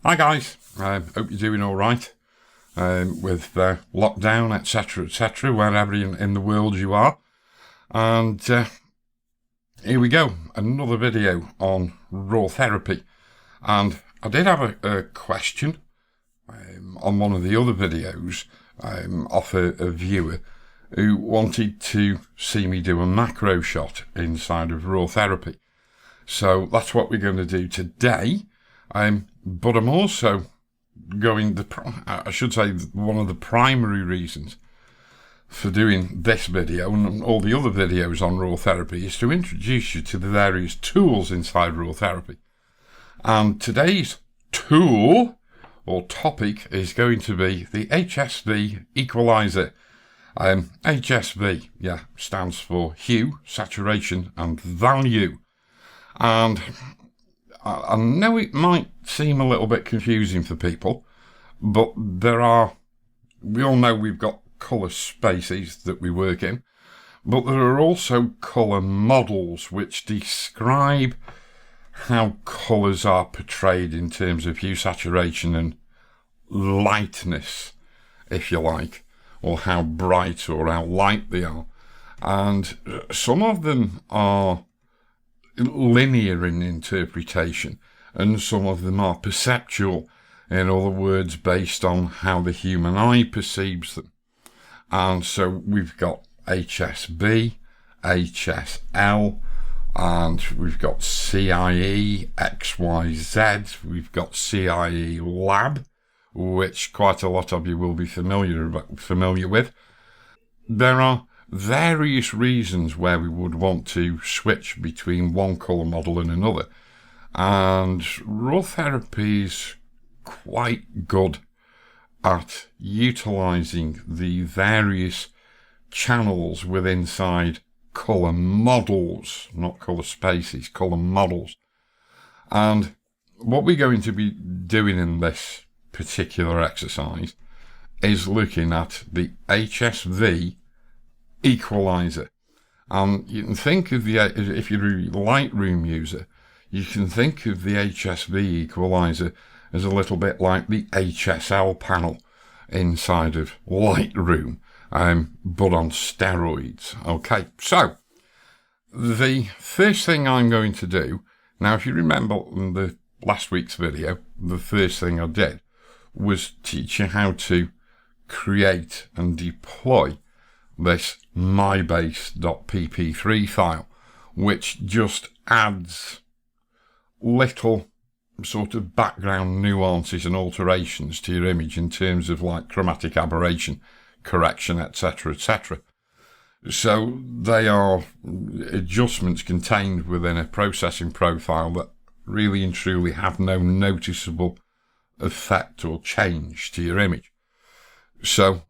Hi guys, hope you're doing alright with lockdown, etc, wherever in the world you are. And here we go, another video on Raw Therapee. And I did have a question on one of the other videos off a viewer who wanted to see me do a macro shot inside of Raw Therapee. So that's what we're going to do today. But I'm also going, I should say, one of the primary reasons for doing this video and all the other videos on Raw Therapee is to introduce you to the various tools inside Raw Therapee. And today's tool or topic is going to be the HSV Equalizer. HSV, stands for hue, saturation and value. And I know it might seem a little bit confusing for people, but we all know we've got colour spaces that we work in, but there are also colour models which describe how colours are portrayed in terms of hue, saturation and lightness, if you like, or how bright or how light they are. And some of them are linear in interpretation and some of them are perceptual, in other words based on how the human eye perceives them. And so we've got HSB, HSL, and we've got CIE, XYZ, we've got CIE Lab, which quite a lot of you will be familiar with. There are various reasons where we would want to switch between one colour model and another, and Raw Therapee is quite good at utilising the various channels within inside colour models, not colour spaces, colour models. And what we're going to be doing in this particular exercise is looking at the HSV Equalizer. And you can think of if you're a Lightroom user, you can think of the HSV Equalizer as a little bit like the HSL panel inside of Lightroom, but on steroids. Okay, so the first thing I'm going to do, now if you remember in the last week's video, the first thing I did was teach you how to create and deploy this mybase.pp3 file, which just adds little sort of background nuances and alterations to your image in terms of like chromatic aberration, correction, etc. So they are adjustments contained within a processing profile that really and truly have no noticeable effect or change to your image. So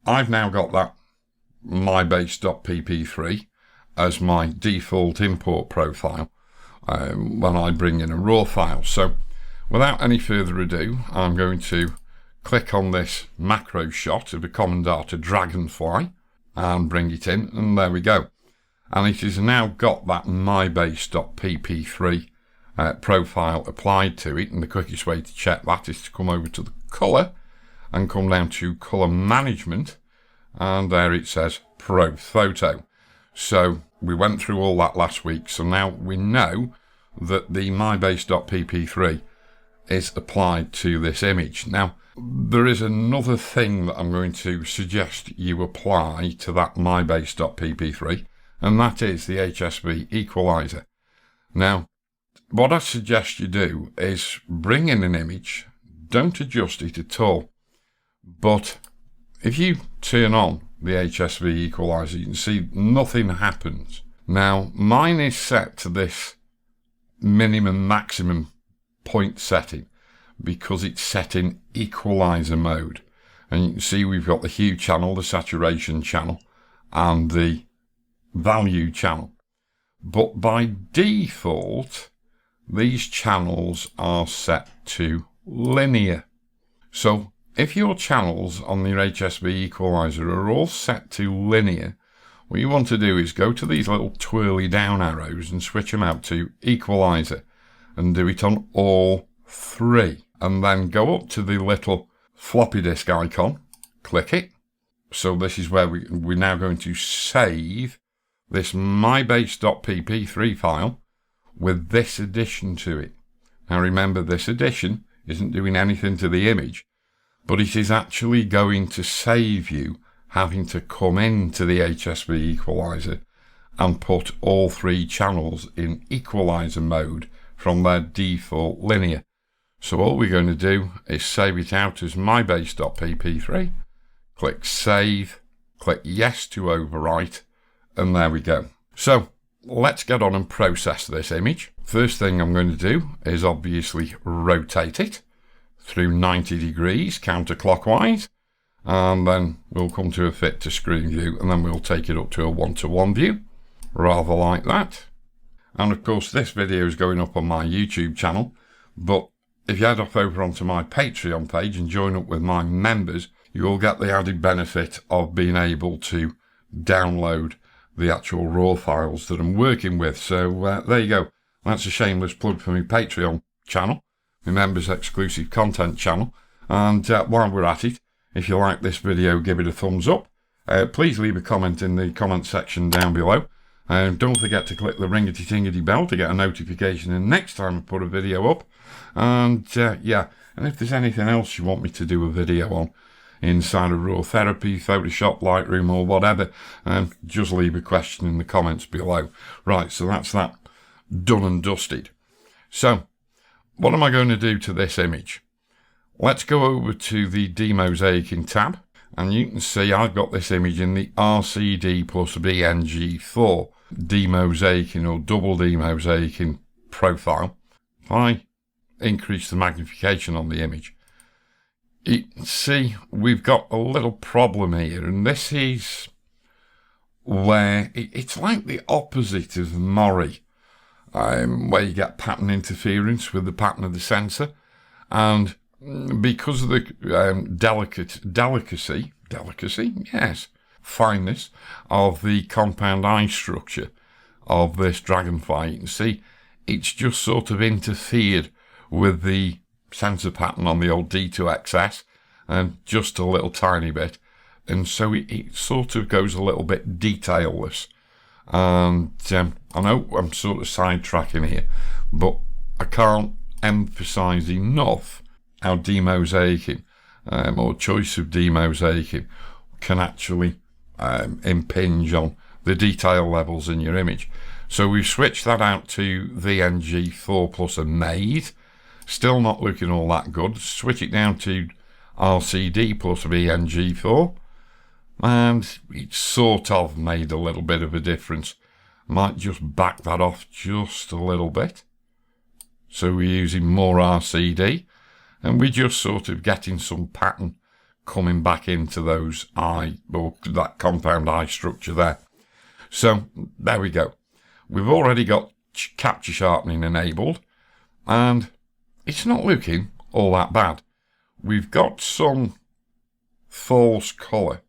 I've now got that mybase.pp3 as my default import profile when I bring in a raw file. So without any further ado, I'm going to click on this macro shot of a common data dragonfly and bring it in, and there we go. And it has now got that mybase.pp3 profile applied to it, and the quickest way to check that is to come over to the colour and come down to colour management, and there it says Pro Photo. So we went through all that last week, so now we know that the mybase.pp3 is applied to this image. Now there is another thing that I'm going to suggest you apply to that mybase.pp3, and that is the HSV Equalizer. Now what I suggest you do is bring in an image, don't adjust it at all, but if you turn on the HSV Equalizer, you can see nothing happens. Now mine is set to this minimum maximum point setting because it's set in equalizer mode, and you can see we've got the hue channel, the saturation channel and the value channel, but by default these channels are set to linear. So if your channels on your HSV Equalizer are all set to linear, what you want to do is go to these little twirly down arrows and switch them out to Equalizer and do it on all 3, and then go up to the little floppy disk icon, click it. So this is where we're now going to save this mybase.pp3 file with this addition to it. Now remember, this addition isn't doing anything to the image, but it is actually going to save you having to come into the HSV Equalizer and put all 3 channels in equalizer mode from their default linear. So all we're going to do is save it out as mybase.pp3, click save, click yes to overwrite, and there we go. So let's get on and process this image. First thing I'm going to do is obviously rotate it through 90 degrees counterclockwise, and then we'll come to a fit to screen view, and then we'll take it up to a 1-to-1 view, rather like that. And of course this video is going up on my YouTube channel, but if you head off over onto my Patreon page and join up with my members, you will get the added benefit of being able to download the actual raw files that I'm working with. So there you go. That's a shameless plug for my Patreon channel, my members exclusive content channel. And while we're at it, if you like this video, give it a thumbs up. Please leave a comment in the comment section down below. Don't forget to click the ringety-tingety bell to get a notification the next time I put a video up. And yeah, and if there's anything else you want me to do a video on inside of Raw Therapee, Photoshop, Lightroom or whatever, just leave a question in the comments below. Right, so that's that done and dusted. So what am I going to do to this image? Let's go over to the demosaicing tab, and you can see I've got this image in the RCD plus BNG4 demosaicing or double demosaicing profile. If I increase the magnification on the image, you can see we've got a little problem here, and this is where it's like the opposite of Mori, where you get pattern interference with the pattern of the sensor, and because of the fineness of the compound eye structure of this dragonfly, you can see it's just sort of interfered with the sensor pattern on the old D2XS, and just a little tiny bit, and so it sort of goes a little bit detailless. And I know I'm sort of sidetracking here, but I can't emphasize enough how demosaicing or choice of demosaicing can actually impinge on the detail levels in your image. So we've switched that out to VNG4 plus a made. Still not looking all that good. Switch it down to RCD plus VNG4, and it's sort of made a little bit of a difference. Might just back that off just a little bit. So we're using more RCD, and we're just sort of getting some pattern coming back into those eye, or that compound eye structure there. So there we go. We've already got capture sharpening enabled, and it's not looking all that bad. We've got some false colour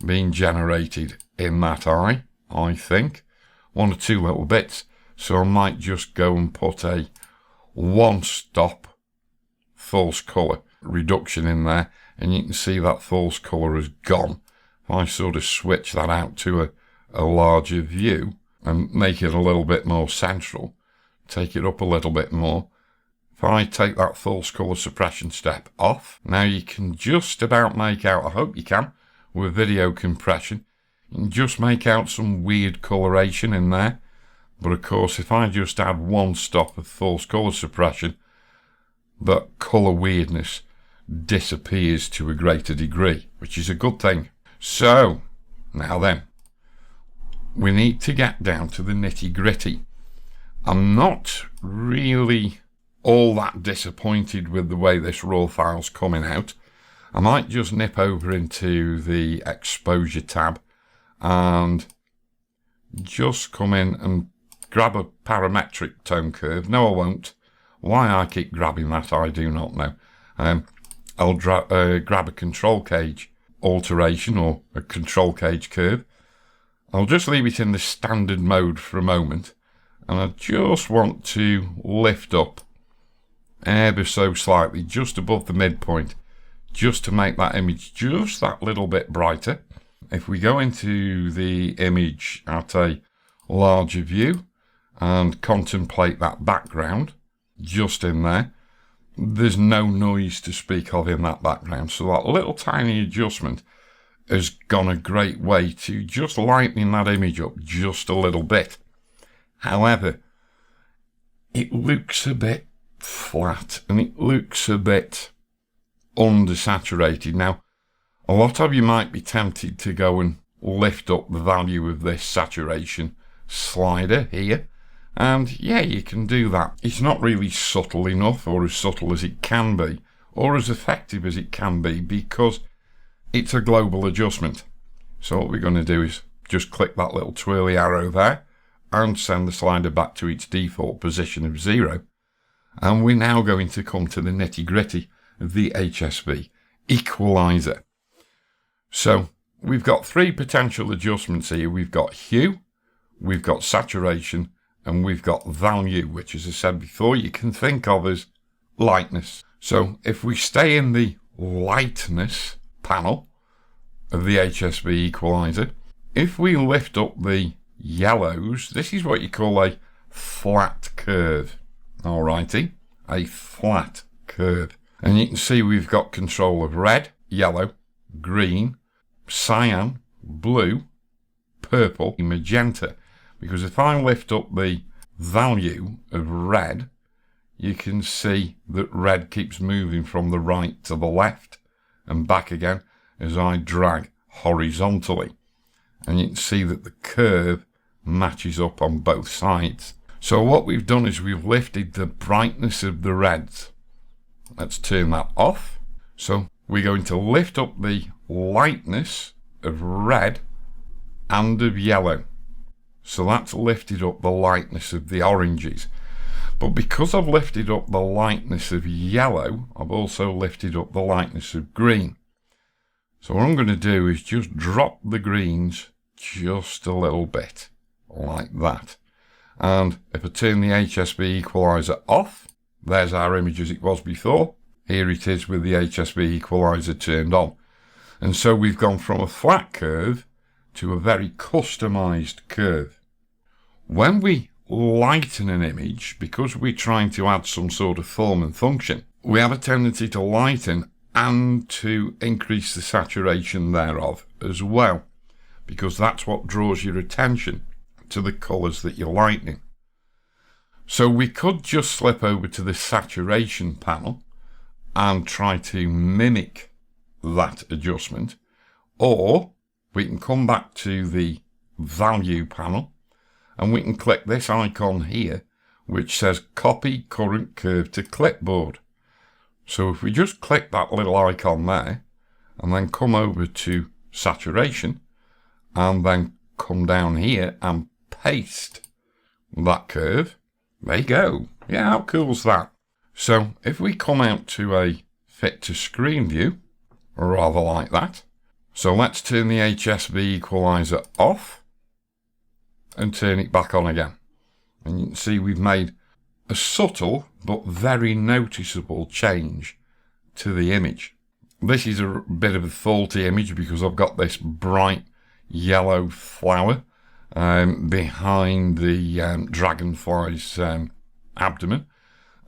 being generated in that eye, I think. 1 or 2 little bits. So I might just go and put a 1-stop false colour reduction in there, and you can see that false colour has gone. If I sort of switch that out to a larger view and make it a little bit more central, take it up a little bit more. If I take that false colour suppression step off, now you can just about make out, I hope you can, with video compression, you can just make out some weird coloration in there. But of course, if I just add 1 stop of false colour suppression, that colour weirdness disappears to a greater degree, which is a good thing. So, now then, we need to get down to the nitty gritty. I'm not really all that disappointed with the way this raw file's coming out. I might just nip over into the exposure tab and just come in and grab a parametric tone curve. No, I won't. Why I keep grabbing that, I do not know. I'll grab a control cage alteration or a control cage curve. I'll just leave it in the standard mode for a moment, and I just want to lift up ever so slightly, just above the midpoint, just to make that image just that little bit brighter. If we go into the image at a larger view and contemplate that background just in there, there's no noise to speak of in that background. So that little tiny adjustment has gone a great way to just lightening that image up just a little bit. However, it looks a bit flat and it looks a bit undersaturated. Now, a lot of you might be tempted to go and lift up the value of this saturation slider here. And yeah, you can do that. It's not really subtle enough, or as subtle as it can be, or as effective as it can be, because it's a global adjustment. So what we're going to do is just click that little twirly arrow there and send the slider back to its default position of 0. And we're now going to come to the nitty gritty of the HSV Equalizer. So we've got 3 potential adjustments here. We've got hue, we've got saturation, and we've got value, which, as I said before, you can think of as lightness. So if we stay in the lightness panel of the HSV Equalizer, if we lift up the yellows, this is what you call a flat curve. Alrighty, a flat curve. And you can see we've got control of red, yellow, green, cyan, blue, purple, magenta. Because if I lift up the value of red, you can see that red keeps moving from the right to the left and back again as I drag horizontally. And you can see that the curve matches up on both sides. So what we've done is we've lifted the brightness of the reds. Let's turn that off. So we're going to lift up the lightness of red and of yellow. So that's lifted up the lightness of the oranges. But because I've lifted up the lightness of yellow, I've also lifted up the lightness of green. So what I'm going to do is just drop the greens just a little bit, like that. And if I turn the HSV Equalizer off, there's our image as it was before. Here it is with the HSV Equalizer turned on. And so we've gone from a flat curve to a very customized curve. When we lighten an image, because we're trying to add some sort of form and function, we have a tendency to lighten and to increase the saturation thereof as well, because that's what draws your attention to the colours that you're lightening. So we could just slip over to the saturation panel and try to mimic that adjustment, or we can come back to the value panel and we can click this icon here which says copy current curve to clipboard. So if we just click that little icon there and then come over to saturation and then come down here and paste that curve, there you go. Yeah, how cool is that? So if we come out to a fit to screen view, rather like that. So let's turn the HSV Equalizer off and turn it back on again. And you can see we've made a subtle but very noticeable change to the image. This is a bit of a faulty image because I've got this bright yellow flower behind the dragonfly's abdomen,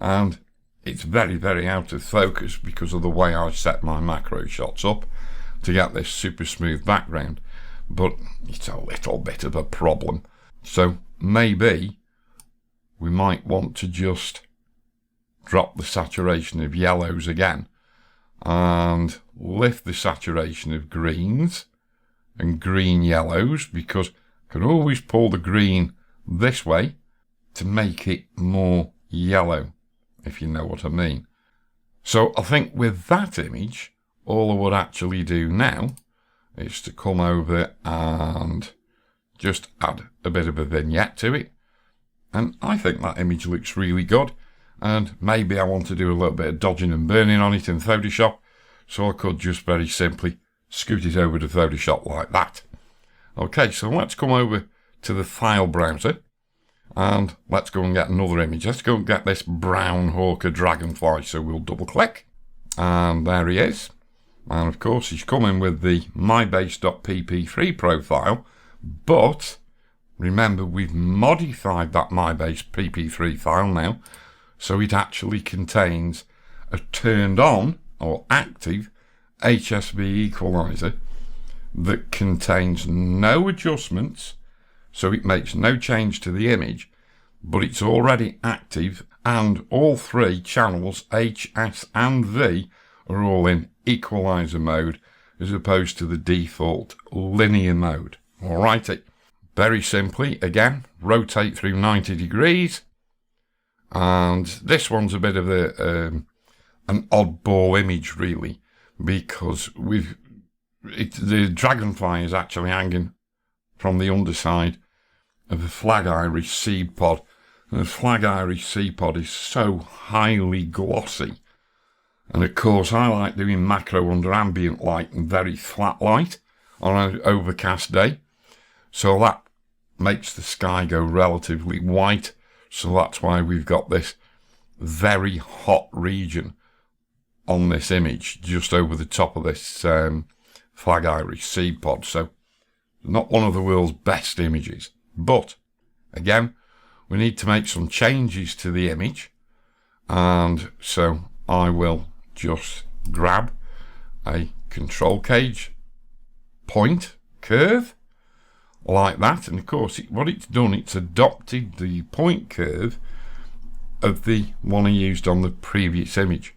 and it's very, very out of focus because of the way I set my macro shots up to get this super smooth background, but it's a little bit of a problem. So maybe we might want to just drop the saturation of yellows again and lift the saturation of greens and green yellows, because I can always pull the green this way to make it more yellow, if you know what I mean. So I think with that image, all I would actually do now is to come over and just add a bit of a vignette to it. And I think that image looks really good. And maybe I want to do a little bit of dodging and burning on it in Photoshop. So I could just very simply scoot it over to Photoshop like that. Okay, so let's come over to the file browser And let's go and get another image. Let's go and get this brown hawker dragonfly. So we'll double click. And there he is. And of course he's coming with the mybase.pp3 profile. But remember, we've modified that mybase.pp3 file now. So it actually contains a turned on or active HSV Equalizer that contains no adjustments. So it makes no change to the image, but it's already active, and all three channels, H, S and V, are all in equalizer mode as opposed to the default linear mode. Alrighty. Very simply, again, rotate through 90 degrees. And this one's a bit of an oddball image, really, because the dragonfly is actually hanging from the underside of a flag Irish seed pod. And the flag Irish seed pod is so highly glossy. And of course, I like doing macro under ambient light and very flat light on an overcast day. So that makes the sky go relatively white. So that's why we've got this very hot region on this image, just over the top of this flag Irish seed pod. So not one of the world's best images. But again, we need to make some changes to the image. And so I will just grab a control cage point curve like that. And of course, what it's done, it's adopted the point curve of the one I used on the previous image.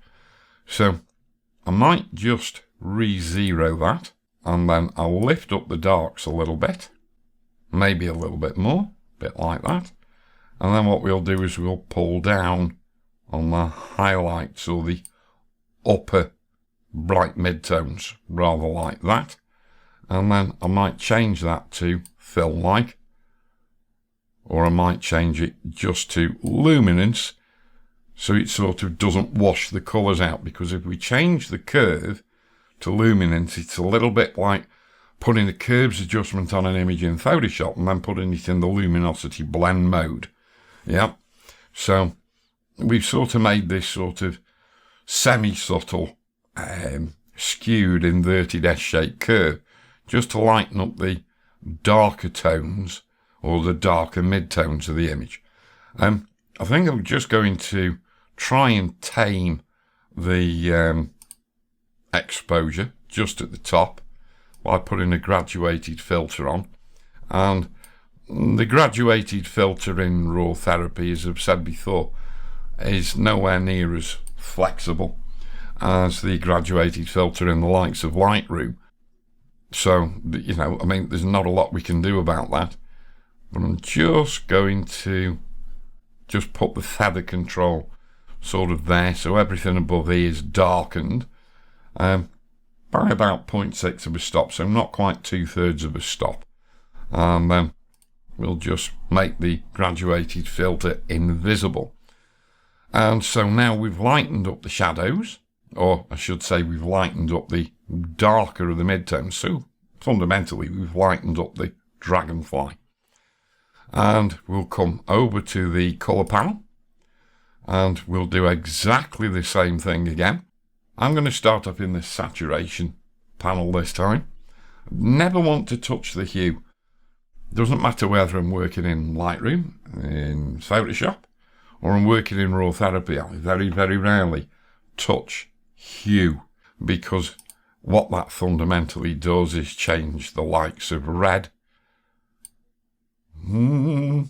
So I might just re-zero that, and then I'll lift up the darks a little bit, maybe a little bit more, a bit like that. And then what we'll do is we'll pull down on the highlights or the upper bright midtones, rather like that. And then I might change that to fill like, or I might change it just to luminance, so it sort of doesn't wash the colours out. Because if we change the curve to luminance, it's a little bit like putting the curves adjustment on an image in Photoshop and then putting it in the luminosity blend mode. Yeah. So we've sort of made this sort of semi-subtle, skewed inverted S-shaped curve just to lighten up the darker tones or the darker mid-tones of the image. I think I'm just going to try and tame the exposure just at the top by putting a graduated filter on. And the graduated filter in Raw Therapee, as I've said before, is nowhere near as flexible as the graduated filter in the likes of Lightroom. So, you know, I mean, there's not a lot we can do about that. But I'm just going to just put the feather control sort of there, so everything above here is darkened by about 0.6 of a stop, so not quite 2/3 of a stop. And then we'll just make the graduated filter invisible. And so now we've lightened up the shadows, or I should say we've lightened up the darker of the midtones. So fundamentally we've lightened up the dragonfly. And we'll come over to the colour panel and we'll do exactly the same thing again. I'm going to start up in the saturation panel this time. Never want to touch the hue. Doesn't matter whether I'm working in Lightroom, in Photoshop, or I'm working in Raw Therapee. I very, very rarely touch hue, because what that fundamentally does is change the likes of red to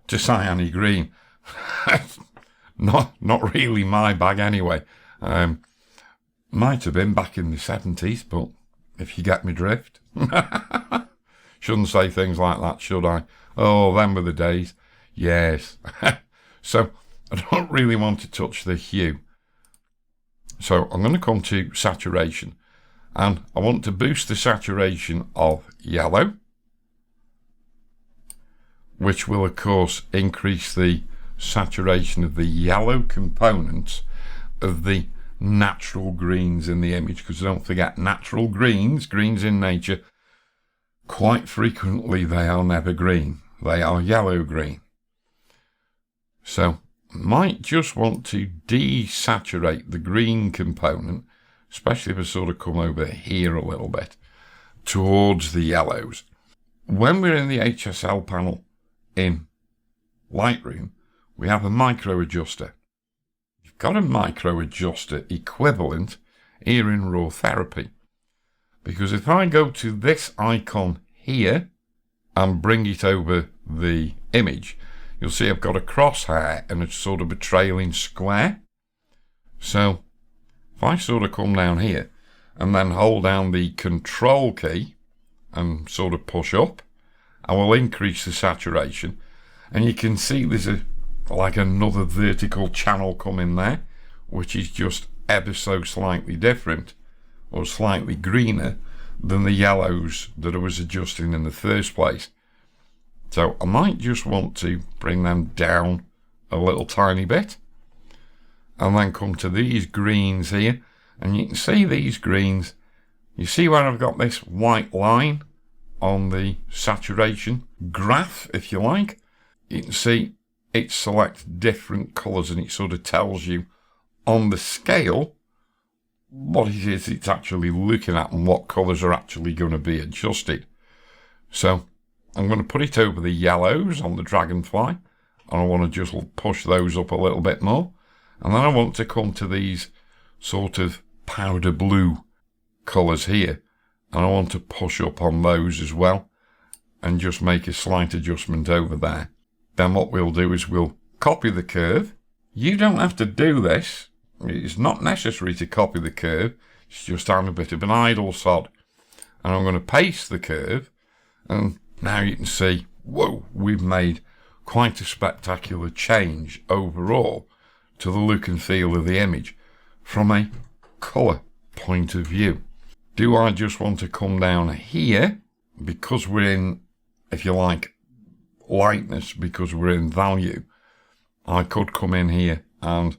cyany green. not really my bag anyway. Might have been back in the 70s, but if you get me drift. Shouldn't say things like that, should I? Oh, them were the days. Yes. So I don't really want to touch the hue. So I'm going to come to saturation, and I want to boost the saturation of yellow, which will of course increase the saturation of the yellow components of the natural greens in the image, because don't forget, natural greens in nature, quite frequently they are never green, they are yellow green. So might just want to desaturate the green component, especially if I sort of come over here a little bit towards the yellows. When we're in the HSL panel in Lightroom, we have a micro adjuster. You've got a micro adjuster equivalent here in Raw Therapee, because if I go to this icon here and bring it over the image, you'll see I've got a crosshair and it's sort of a trailing square. So if I sort of come down here and then hold down the control key and sort of push up, I will increase the saturation, and you can see there's like another vertical channel coming there, which is just ever so slightly different or slightly greener than the yellows that I was adjusting in the first place. So I might just want to bring them down a little tiny bit and then come to these greens here, and you can see these greens. You see where I've got this white line on the saturation graph, if you like? You can see it selects different colours, and it sort of tells you on the scale what it is it's actually looking at and what colours are actually going to be adjusted. So I'm going to put it over the yellows on the dragonfly, and I want to just push those up a little bit more. And then I want to come to these sort of powder blue colours here, and I want to push up on those as well and just make a slight adjustment over there. Then what we'll do is we'll copy the curve. You don't have to do this. It's not necessary to copy the curve. It's just I'm a bit of an idle sod. And I'm going to paste the curve, and now you can see, whoa, we've made quite a spectacular change overall to the look and feel of the image from a colour point of view. Do I just want to come down here because we're in, if you like, lightness, because we're in value? I could come in here and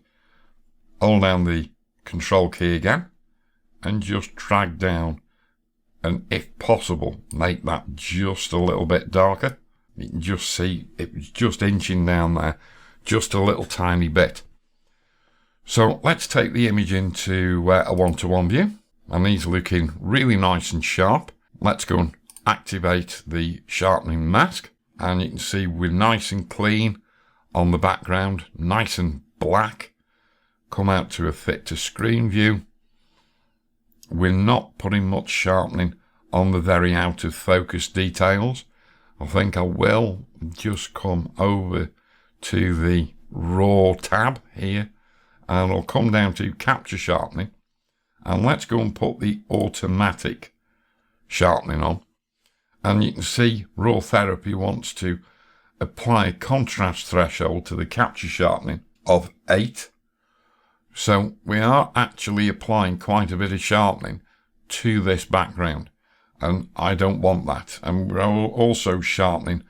hold down the control key again and just drag down, and if possible make that just a little bit darker. You can just see it was just inching down there just a little tiny bit. So let's take the image into a one-to-one view, and he's looking really nice and sharp. Let's go and activate the sharpening mask, and you can see we're nice and clean on the background, nice and black. Come out to a fit to screen view. We're not putting much sharpening on the very out of focus details. I think I will just come over to the Raw tab here, and I'll come down to capture sharpening, and let's go and put the automatic sharpening on. And you can see Raw Therapee wants to apply a contrast threshold to the capture sharpening of 8. So we are actually applying quite a bit of sharpening to this background, and I don't want that. And we're also sharpening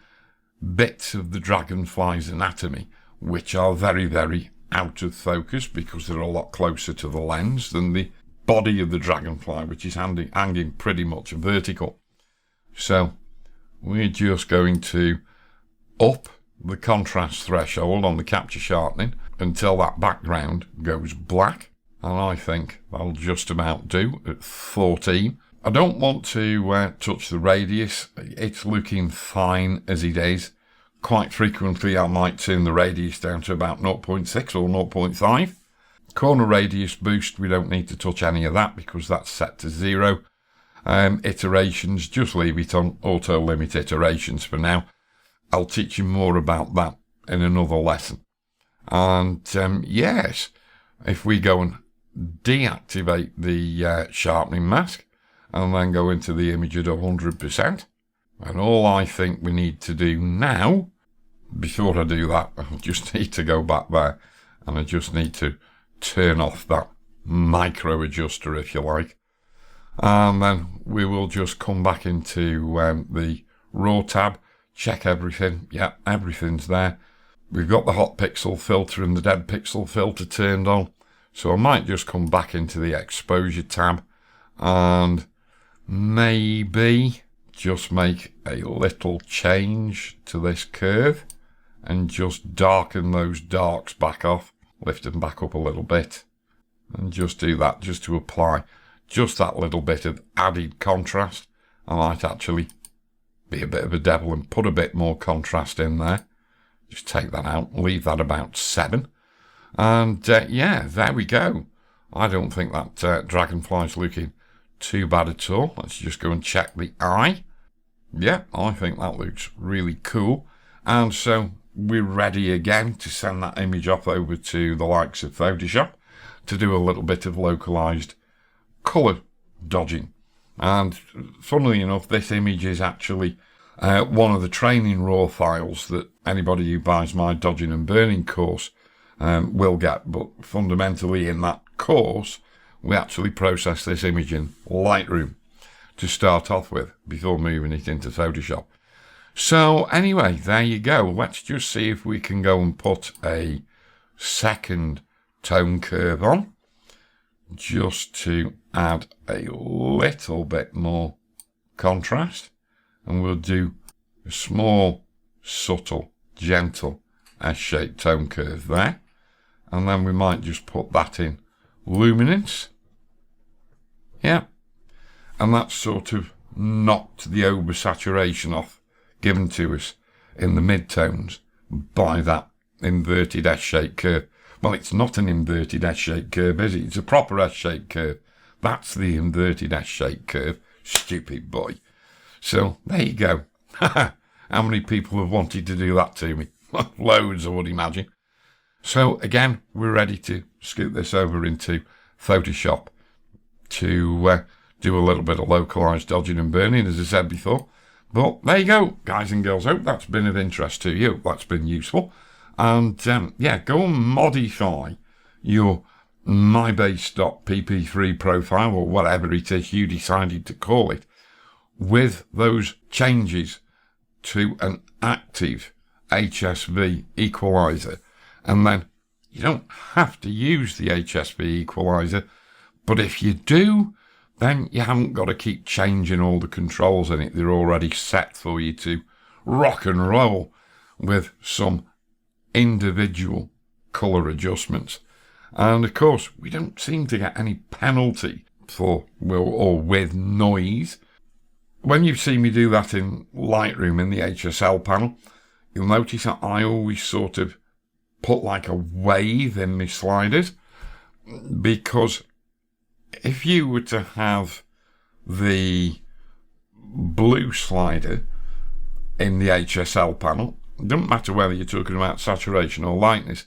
bits of the dragonfly's anatomy, which are very, very out of focus because they're a lot closer to the lens than the body of the dragonfly, which is hanging pretty much vertical. So we're just going to up the contrast threshold on the capture sharpening until that background goes black, and I think that'll just about do at 14. I don't want to touch the radius. It's looking fine as it is. Quite frequently I might turn the radius down to about 0.6 or 0.5. Corner radius boost, we don't need to touch any of that because that's set to 0. Iterations, just leave it on auto limit iterations for now. I'll teach you more about that in another lesson. And yes, if we go and deactivate the sharpening mask and then go into the image at 100%, and all I think we need to do now, before I do that, I just need to go back there and I just need to turn off that micro adjuster, if you like. And then we will just come back into the Raw tab, check everything. Yeah, everything's there. We've got the hot pixel filter and the dead pixel filter turned on. So I might just come back into the exposure tab and maybe just make a little change to this curve and just darken those darks back off. Lift them back up a little bit. And just do that, just to apply just that little bit of added contrast. I might actually be a bit of a devil and put a bit more contrast in there. Just take that out, leave that about 7. And yeah, there we go. I don't think that dragonfly's looking too bad at all. Let's just go and check the eye. Yeah, I think that looks really cool. And so we're ready again to send that image off over to the likes of Photoshop to do a little bit of localized colour dodging. And funnily enough, this image is actually one of the training raw files that anybody who buys my dodging and burning course will get. But fundamentally in that course, we actually process this image in Lightroom to start off with before moving it into Photoshop. So anyway, there you go. Let's just see if we can go and put a second tone curve on, just to add a little bit more contrast. And we'll do a small, subtle, gentle S-shaped tone curve there. And then we might just put that in luminance. Yeah. And that's sort of knocked the oversaturation off given to us in the mid-tones by that inverted S-shaped curve. Well, it's not an inverted S-shaped curve, is it? It's a proper S-shaped curve. That's the inverted S-shaped curve. Stupid boy. So, there you go. How many people have wanted to do that to me? Loads, I would imagine. So, again, we're ready to scoot this over into Photoshop to do a little bit of localized dodging and burning, as I said before. But there you go, guys and girls. Hope that's been of interest to you. That's been useful. And, yeah, go and modify your mybase.pp3 profile, or whatever it is you decided to call it, with those changes to an active HSV Equalizer. And then you don't have to use the HSV Equalizer, but if you do, then you haven't got to keep changing all the controls in it. They're already set for you to rock and roll with some individual colour adjustments. And of course, we don't seem to get any penalty for or with noise. When you see me do that in Lightroom in the HSL panel, you'll notice that I always sort of put like a wave in my sliders, because if you were to have the blue slider in the HSL panel, it doesn't matter whether you're talking about saturation or lightness.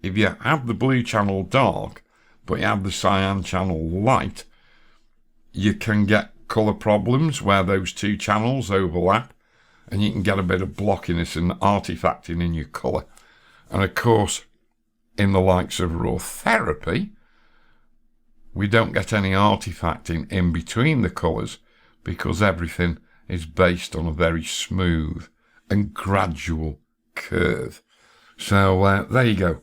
If you have the blue channel dark, but you have the cyan channel light, you can get colour problems where those two channels overlap, and you can get a bit of blockiness and artifacting in your colour. And of course, in the likes of Raw Therapee, we don't get any artifacting in between the colours, because everything is based on a very smooth and gradual curve. So there you go.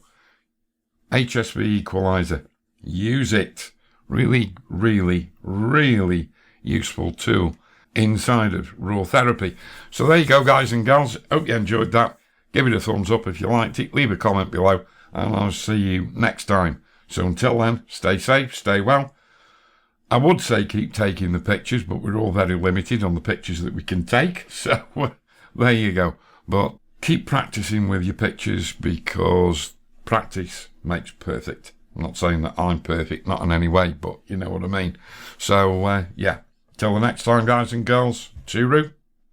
HSV Equalizer. Use it. Really, really, really useful tool inside of Raw Therapee. So there you go, guys and girls. Hope you enjoyed that. Give it a thumbs up if you liked it. Leave a comment below, and I'll see you next time. So until then, stay safe, stay well. I would say keep taking the pictures, but we're all very limited on the pictures that we can take. So there you go. But keep practicing with your pictures, because practice makes perfect. I'm not saying that I'm perfect, not in any way, but you know what I mean. So, yeah. Till the next time, guys and girls. Tooroo.